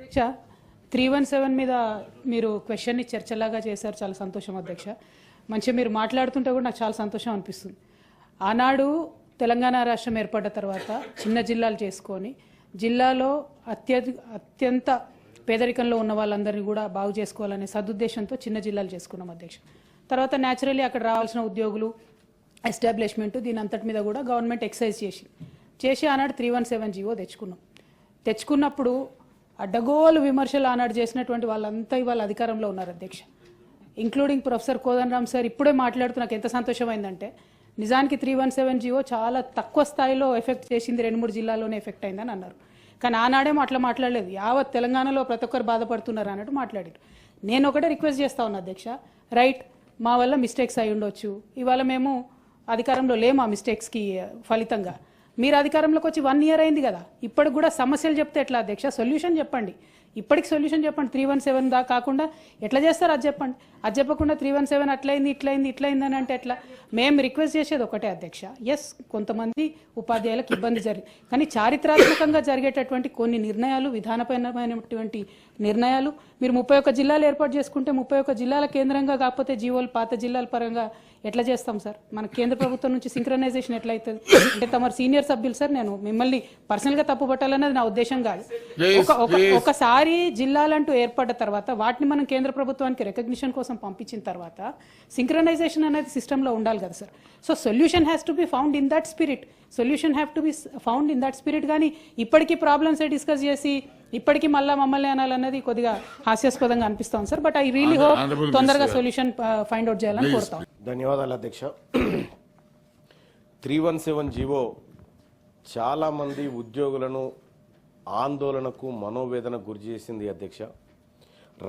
అధ్యక్ష 317 మీద మీరు క్వశ్చన్ని చర్చలాగా చేశారు, చాలా సంతోషం అధ్యక్ష. మంచిగా మీరు మాట్లాడుతుంటే కూడా నాకు చాలా సంతోషం అనిపిస్తుంది. ఆనాడు తెలంగాణ రాష్ట్రం ఏర్పడ్డ తర్వాత చిన్న జిల్లాలు చేసుకొని జిల్లాలో అత్యంత పేదరికంలో ఉన్న వాళ్ళందరినీ కూడా బాగు చేసుకోవాలనే సదుద్దేశంతో చిన్న జిల్లాలు చేసుకున్నాం అధ్యక్ష. తర్వాత న్యాచురల్లీ అక్కడ రావాల్సిన ఉద్యోగులు ఎస్టాబ్లిష్మెంట్ దీని అంతటి మీద కూడా గవర్నమెంట్ ఎక్సైజ్ చేసి ఆనాడు 317 జీవో తెచ్చుకున్నప్పుడు అడ్డగోలు విమర్శలు ఆనాడు చేసినటువంటి వాళ్ళంతా ఇవాళ అధికారంలో ఉన్నారు అధ్యక్ష, ఇంక్లూడింగ్ ప్రొఫెసర్ కోదండరామ్ సార్. ఇప్పుడే మాట్లాడుతూ నాకు ఎంత సంతోషమైందంటే నిజానికి 317 జీవో చాలా తక్కువ స్థాయిలో ఎఫెక్ట్ చేసింది, 2-3 జిల్లాల్లోనే ఎఫెక్ట్ అయిందని అన్నారు. కానీ ఆనాడేమో అట్లా మాట్లాడలేదు, యావత్ తెలంగాణలో ప్రతి ఒక్కరు బాధపడుతున్నారు అన్నట్టు మాట్లాడారు. నేను ఒకటే రిక్వెస్ట్ చేస్తా ఉన్నా అధ్యక్ష, రైట్ మా వల్ల మిస్టేక్స్ అయి ఉండొచ్చు, ఇవాళ మేము అధికారంలో లేము, ఆ మిస్టేక్స్కి ఫలితంగా మీరు అధికారంలోకి వచ్చి 1 ఇయర్ అయింది కదా, ఇప్పటికి కూడా సమస్యలు చెప్తే ఎట్లా అధ్యక్ష? సొల్యూషన్ చెప్పండి, ఇప్పటికి సొల్యూషన్ చెప్పండి. 317 దా కాకుండా ఎట్లా చేస్తారు అది చెప్పండి. అది చెప్పకుండా 317 ఇట్లయింది అని అంటే ఎట్లా? మేము రిక్వెస్ట్ చేసేది ఒకటే అధ్యక్ష, ఎస్ కొంతమంది ఉపాధ్యాయులకు ఇబ్బంది జరిగింది, కానీ చారిత్రాత్మకంగా జరిగేటటువంటి కొన్ని నిర్ణయాలు, విధానపరమైనటువంటి నిర్ణయాలు మీరు 31 జిల్లాలు ఏర్పాటు చేసుకుంటే 31 జిల్లాల కేంద్రంగా కాకపోతే జీవోలు పాత జిల్లాల పరంగా ఎట్లా చేస్తాం సార్? మన కేంద్ర ప్రభుత్వం నుంచి సింక్రనైజేషన్ ఎట్లా అవుతుంది? అంటే తమ సీనియర్ సభ్యులు సార్, నేను మిమ్మల్ని పర్సనల్గా తప్పు పట్టాలన్నది నా ఉద్దేశం కాదు. ఒకసారి జిల్లాలంటూ ఏర్పడ్డ తర్వాత వాటిని మనం కేంద్ర ప్రభుత్వానికి రికగ్నిషన్ కోసం పంపించిన తర్వాత సింక్రనైజేషన్ అనేది సిస్టంలో ఉండాలి కదా sir. So solution has to be found in that spirit. కానీ ఇప్పటికీ ప్రాబ్లమ్స్ డిస్కస్ చేసి ఇప్పటికీ మమ్మల్ని అనాలన్నది కొద్దిగా హాస్యాస్పదంగా అనిపిస్తాం sir. But I really hope తొందరగా సొల్యూషన్ ఫైండ్ అవుట్ చేయాలని కోరుతాం. ధన్యవాదాలు అధ్యక్ష. 317 జీవో చాలా మంది ఉద్యోగులను ఆందోళనకు మనోవేదనకు గురి చేసింది అధ్యక్ష.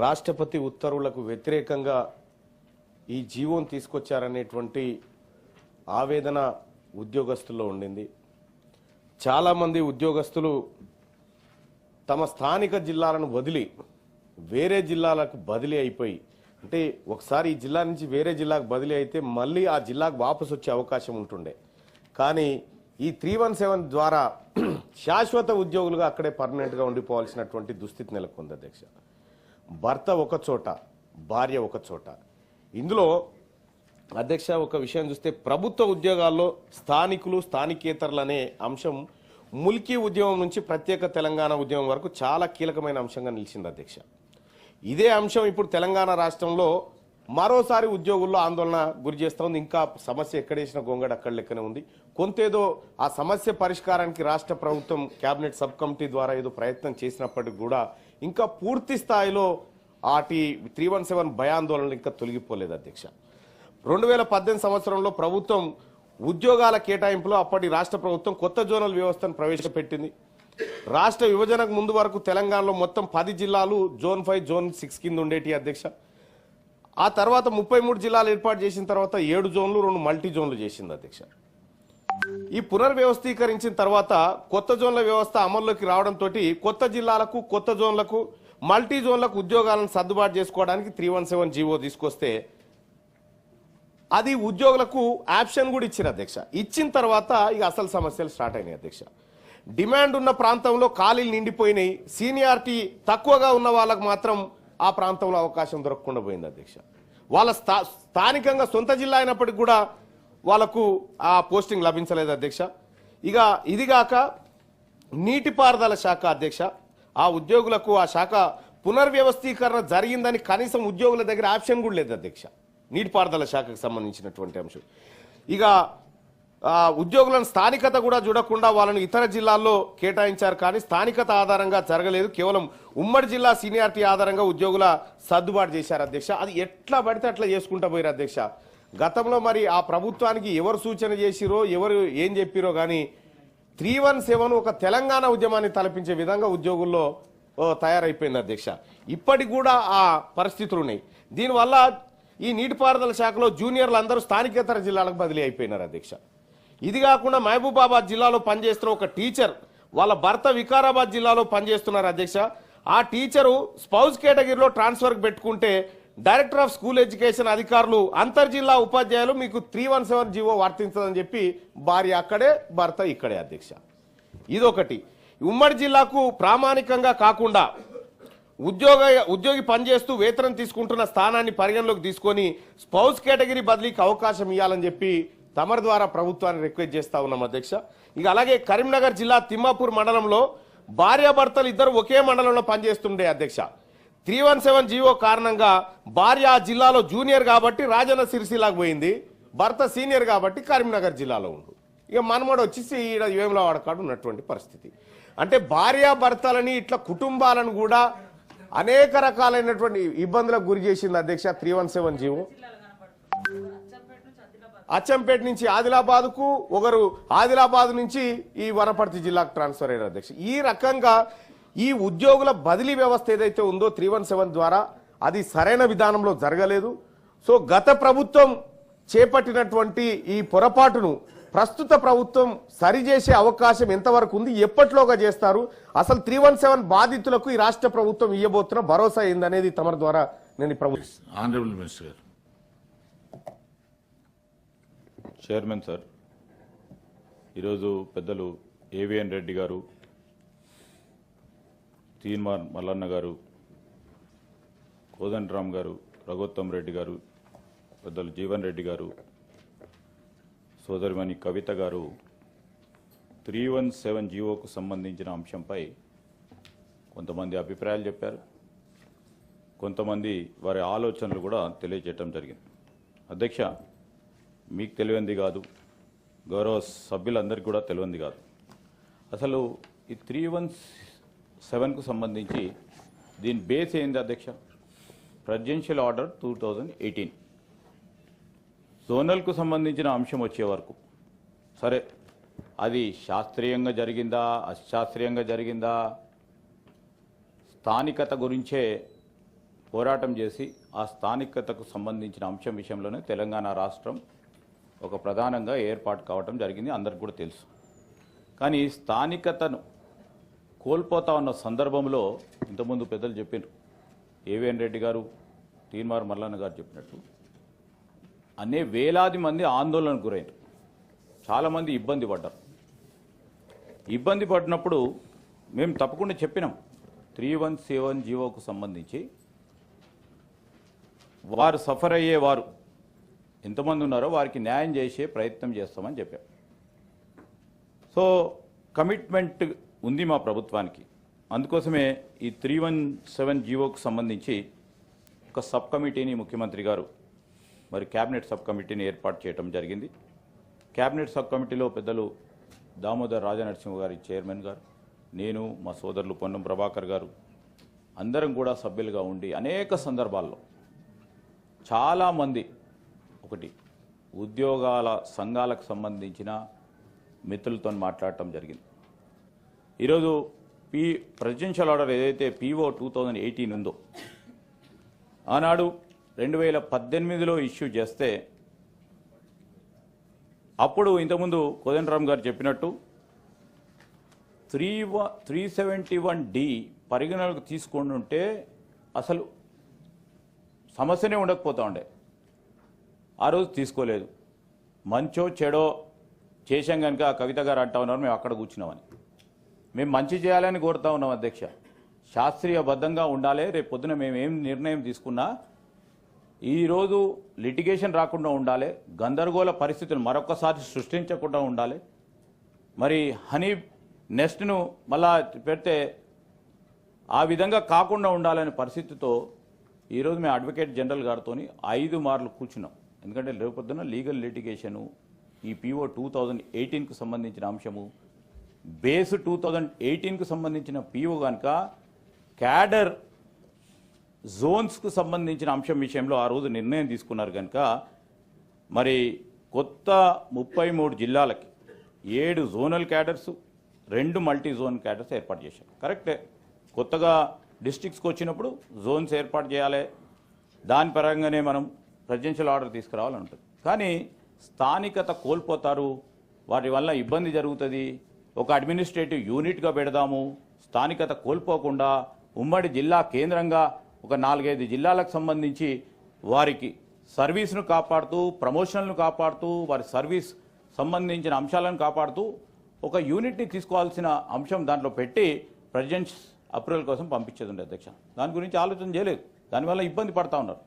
రాష్ట్రపతి ఉత్తర్వులకు వ్యతిరేకంగా ఈ జీవోను తీసుకొచ్చారనేటువంటి ఆవేదన ఉద్యోగస్తుల్లో ఉండింది. చాలామంది ఉద్యోగస్తులు తమ స్థానిక జిల్లాలను వదిలి వేరే జిల్లాలకు బదిలీ అయిపోయి, అంటే ఒకసారి ఈ జిల్లా నుంచి వేరే జిల్లాకు బదిలీ అయితే మళ్ళీ ఆ జిల్లాకు వాపసు వచ్చే అవకాశం ఉంటుండే. కానీ ఈ 317 ద్వారా శాశ్వత ఉద్యోగులుగా అక్కడే పర్మనెంట్గా ఉండిపోవాల్సినటువంటి దుస్థితి నెలకొంది అధ్యక్ష. భర్త ఒక చోట, భార్య ఒక చోట. ఇందులో అధ్యక్ష ఒక విషయం చూస్తే ప్రభుత్వ ఉద్యోగాల్లో స్థానికులు స్థానికేతరులు అనే అంశం ముల్కీ ఉద్యమం నుంచి ప్రత్యేక తెలంగాణ ఉద్యమం వరకు చాలా కీలకమైన అంశంగా నిలిచింది అధ్యక్ష. ఇదే అంశం ఇప్పుడు తెలంగాణ రాష్ట్రంలో మరోసారి ఉద్యోగుల్లో ఆందోళన గురి చేస్తోంది. ఇంకా సమస్య ఎక్కడేసిన గొంగడ అక్కడ లెక్కనే ఉంది. కొంతేదో ఆ సమస్య పరిష్కారానికి రాష్ట్ర ప్రభుత్వం కేబినెట్ సబ్ కమిటీ ద్వారా ఏదో ప్రయత్నం చేసినప్పటికీ కూడా ఇంకా పూర్తి స్థాయిలో ఆటి 317 భయాందోళనలు ఇంకా తొలగిపోలేదు అధ్యక్ష. 2018 సంవత్సరంలో ప్రభుత్వం ఉద్యోగాల కేటాయింపులో అప్పటి రాష్ట్ర ప్రభుత్వం కొత్త జోనల్ వ్యవస్థను ప్రవేశపెట్టింది. రాష్ట్ర విభజనకు ముందు వరకు తెలంగాణలో మొత్తం 10 జిల్లాలు జోన్ 5, జోన్ 6 కింద ఉండేటి అధ్యక్ష. ఆ తర్వాత 33 జిల్లాలు ఏర్పాటు చేసిన తర్వాత 7 జోన్లు 2 మల్టీ జోన్లు చేసింది అధ్యక్ష. ఈ పునర్వ్యవస్థీకరించిన తర్వాత కొత్త జోన్ల వ్యవస్థ అమల్లోకి రావడంతో కొత్త జిల్లాలకు, కొత్త జోన్లకు, మల్టీ జోన్లకు ఉద్యోగాలను సర్దుబాటు చేసుకోవడానికి 317 జీవో తీసుకొస్తే అది ఉద్యోగులకు ఆప్షన్ కూడా ఇచ్చారు అధ్యక్ష. ఇచ్చిన తర్వాత ఇక అసలు సమస్యలు స్టార్ట్ అయినాయి అధ్యక్ష. డిమాండ్ ఉన్న ప్రాంతంలో ఖాళీలు నిండిపోయినాయి. సీనియారిటీ తక్కువగా ఉన్న వాళ్ళకు మాత్రం ఆ ప్రాంతంలో అవకాశం దొరకకుండా పోయింది అధ్యక్ష. వాళ్ళ స్థానికంగా సొంత జిల్లా అయినప్పటికీ కూడా వాళ్ళకు ఆ పోస్టింగ్ లభించలేదు అధ్యక్ష. ఇక ఇదిగాక నీటిపారుదల శాఖ అధ్యక్ష, ఆ ఉద్యోగులకు ఆ శాఖ పునర్వ్యవస్థీకరణ జరిగిందని కనీసం ఉద్యోగుల దగ్గర ఆప్షన్ కూడా లేదు అధ్యక్ష. నీటిపారుదల శాఖకు సంబంధించినటువంటి అంశం. ఇక ఉద్యోగులను స్థానికత కూడా చూడకుండా వాళ్ళని ఇతర జిల్లాల్లో కేటాయించారు, కానీ స్థానికత ఆధారంగా జరగలేదు. కేవలం ఉమ్మడి జిల్లా సీనియారిటీ ఆధారంగా ఉద్యోగుల సర్దుబాటు చేశారు అధ్యక్ష. అది ఎట్లా పడితే అట్లా చేసుకుంటూ పోయారు అధ్యక్ష. గతంలో మరి ఆ ప్రభుత్వానికి ఎవరు సూచన చేసిరో ఎవరు ఏం చెప్పిరో కానీ 317 ఒక తెలంగాణ ఉద్యమాన్ని తలపించే విధంగా ఉద్యోగుల్లో తయారైపోయింది అధ్యక్ష. ఇప్పటికి కూడా ఆ పరిస్థితులు ఉన్నాయి. దీనివల్ల ఈ నీటిపారుదల శాఖలో జూనియర్లు అందరూ స్థానికేతర జిల్లాలకు బదిలీ అయిపోయినారు అధ్యక్ష. ఇది కాకుండా మహబూబాబాద్ జిల్లాలో పనిచేస్తున్న ఒక టీచర్ వాళ్ళ భర్త వికారాబాద్ జిల్లాలో పనిచేస్తున్నారు అధ్యక్ష. ఆ టీచరు స్పౌస్ కేటగిరీలో ట్రాన్స్ఫర్ పెట్టుకుంటే డైరెక్టర్ ఆఫ్ స్కూల్ ఎడ్యుకేషన్ అధికారులు అంతర్జిల్లా ఉపాధ్యాయులు మీకు 317 జీవో వర్తించదని చెప్పి భార్య అక్కడే, భర్త ఇక్కడే అధ్యక్ష. ఇదొకటి. ఉమ్మడి జిల్లాకు ప్రామాణికంగా కాకుండా ఉద్యోగి పనిచేస్తూ వేతనం తీసుకుంటున్న స్థానాన్ని పరిగణలోకి తీసుకొని స్పౌస్ కేటగిరీ బదిలీకి అవకాశం ఇవ్వాలని చెప్పి తమరి ద్వారా ప్రభుత్వాన్ని రిక్వెస్ట్ చేస్తా ఉన్నాం అధ్యక్ష. ఇక అలాగే కరీంనగర్ జిల్లా తిమ్మాపూర్ మండలంలో భార్యాభర్తలు ఇద్దరు ఒకే మండలంలో పనిచేస్తుండే అధ్యక్ష. 317 జీవో కారణంగా భార్య ఆ జిల్లాలో జూనియర్ కాబట్టి రాజన్న సిరిసిల్లాకు పోయింది, భర్త సీనియర్ కాబట్టి కరీంనగర్ జిల్లాలో ఉండు. ఇక మనమడు వచ్చేసి ఈడ వేములవాడ కాడ ఉన్నటువంటి పరిస్థితి. అంటే భార్యాభర్తలని ఇట్లా కుటుంబాలను కూడా అనేక రకాలైనటువంటి ఇబ్బందులకు గురి చేసింది అధ్యక్ష 317 జీవో. అచ్చంపేట నుంచి ఆదిలాబాద్కు, ఒకరు ఆదిలాబాద్ నుంచి ఈ వనపర్తి జిల్లాకు ట్రాన్స్ఫర్ అయ్యారు అధ్యక్ష. ఈ రకంగా ఈ ఉద్యోగుల బదిలీ వ్యవస్థ ఏదైతే ఉందో 317 ద్వారా అది సరైన విధానంలో జరగలేదు. సో గత ప్రభుత్వం చేపట్టినటువంటి ఈ పొరపాటును ప్రస్తుత ప్రభుత్వం సరిచేసే అవకాశం ఎంతవరకు ఉంది, ఎప్పటిలోగా చేస్తారు, అసలు 317 బాధితులకు ఈ రాష్ట్ర ప్రభుత్వం ఇవ్వబోతున్న భరోసా ఏందనేది తమరి ద్వారా నేను ఈ ప్రభుత్వం. ఆనరబుల్ మినిస్టర్ గారు. చైర్మన్ సార్, ఈరోజు పెద్దలు ఏవిఎన్ రెడ్డి గారు, తీన్మార్ మల్లన్న గారు, కోదండరామ్ గారు, రఘోత్తమ్ రెడ్డి గారు, పెద్దలు జీవన్ రెడ్డి గారు, సోదరిమణి కవిత గారు 317 జీవోకు సంబంధించిన అంశంపై కొంతమంది అభిప్రాయాలు చెప్పారు, కొంతమంది వారి ఆలోచనలు కూడా తెలియజేయటం జరిగింది. అధ్యక్ష, మీకు తెలియంది కాదు, గౌరవ సభ్యులందరికీ కూడా తెలియంది కాదు. అసలు ఈ 317కు సంబంధించి దీని బేస్ ఏంది అధ్యక్ష? Presidential order 2018. జోనల్కు సంబంధించిన అంశం వచ్చే వరకు సరే, అది శాస్త్రీయంగా జరిగిందా, అశాస్త్రీయంగా జరిగిందా, స్థానికత గురించే పోరాటం చేసి ఆ స్థానికతకు సంబంధించిన అంశం విషయంలోనే తెలంగాణ రాష్ట్రం ఒక ప్రధానంగా ఏర్పాటు కావటం జరిగింది, అందరికి కూడా తెలుసు. కానీ స్థానికతను కోల్పోతా ఉన్న సందర్భంలో ఇంతకుముందు పెద్దలు చెప్పినారు, ఏవిఎన్ రెడ్డి గారు, తీన్మార్ మల్లన్న గారు చెప్పినట్టు వేలాది మంది ఆందోళనకు గురైనారు, చాలామంది ఇబ్బంది పడ్డారు. ఇబ్బంది పడినప్పుడు మేము తప్పకుండా చెప్పినాం 317 జీవోకు సంబంధించి వారు సఫర్ అయ్యేవారు ఎంతమంది ఉన్నారో వారికి న్యాయం చేసే ప్రయత్నం చేస్తామని చెప్పాం. సో కమిట్మెంట్ ఉంది మా ప్రభుత్వానికి. అందుకోసమే ఈ 317 జీవోకు సంబంధించి ఒక సబ్ కమిటీని ముఖ్యమంత్రి గారు మరి క్యాబినెట్ సబ్ కమిటీని ఏర్పాటు చేయడం జరిగింది. క్యాబినెట్ సబ్ కమిటీలో పెద్దలు దామోదర్ రాజనరసింహ గారి చైర్మన్ గారు, నేను, మా సోదరులు పొన్నం ప్రభాకర్ గారు అందరం కూడా సభ్యులుగా ఉండి అనేక సందర్భాల్లో చాలామంది ఒకటి ఉద్యోగాల సంఘాలకు సంబంధించిన మిత్రులతో మాట్లాడటం జరిగింది. ఈరోజు ప్రెసిడెన్షియల్ ఆర్డర్ ఏదైతే PO 2018 ఉందో ఆనాడు 2018లో ఇష్యూ చేస్తే అప్పుడు ఇంతకుముందు కోదండరామ్ గారు చెప్పినట్టు 371D పరిగణనకు తీసుకొని ఉంటే అసలు సమస్యనే ఉండకపోతా ఉండే. ఆ రోజు తీసుకోలేదు. మంచో చెడో చేశాం కనుక కవిత గారు అంటా ఉన్నారు మేము అక్కడ కూర్చున్నామని. మేము మంచి చేయాలని కోరుతా ఉన్నాం అధ్యక్ష. శాస్త్రీయబద్ధంగా ఉండాలి. రేపు పొద్దున మేము ఏం నిర్ణయం తీసుకున్నా ఈరోజు లిటిగేషన్ రాకుండా ఉండాలి, గందరగోళ పరిస్థితులు మరొకసారి సృష్టించకుండా ఉండాలి. మరి హనీ నెస్ట్ను మళ్ళా పెడితే ఆ విధంగా కాకుండా ఉండాలనే పరిస్థితితో ఈరోజు మేము అడ్వకేట్ జనరల్ గారితో 5 మార్లు కూర్చున్నాం. ఎందుకంటే రేపొద్దున లీగల్ లిటిగేషను ఈ PO 2018కు సంబంధించిన అంశము బేస్ 2018కు సంబంధించిన PO కనుక క్యాడర్ జోన్స్కు సంబంధించిన అంశం విషయంలో ఆ రోజు నిర్ణయం తీసుకున్నారు కనుక మరి కొత్త 33 జిల్లాలకి 7 zonal cadres 2 multi zone cadres ఏర్పాటు చేశారు. కరెక్టే, కొత్తగా డిస్ట్రిక్ట్స్కి వచ్చినప్పుడు జోన్స్ ఏర్పాటు చేయాలి, దాని పరంగానే మనం ప్రెసిడెన్షియల్ ఆర్డర్ తీసుకురావాలని ఉంటుంది. కానీ స్థానికత కోల్పోతారు, వాటి వల్ల ఇబ్బంది జరుగుతుంది. ఒక అడ్మినిస్ట్రేటివ్ యూనిట్గా పెడదాము, స్థానికత కోల్పోకుండా ఉమ్మడి జిల్లా కేంద్రంగా ఒక 4-5 జిల్లాలకు సంబంధించి వారికి సర్వీస్ను కాపాడుతూ, ప్రమోషన్లను కాపాడుతూ, వారి సర్వీస్ సంబంధించిన అంశాలను కాపాడుతూ ఒక యూనిట్ని తీసుకోవాల్సిన అంశం దాంట్లో పెట్టి అప్రూవల్ కోసం పంపించేది ఉండే అధ్యక్ష. దాని గురించి ఆలోచన చేయలేదు, దానివల్ల ఇబ్బంది పడతా ఉన్నారు.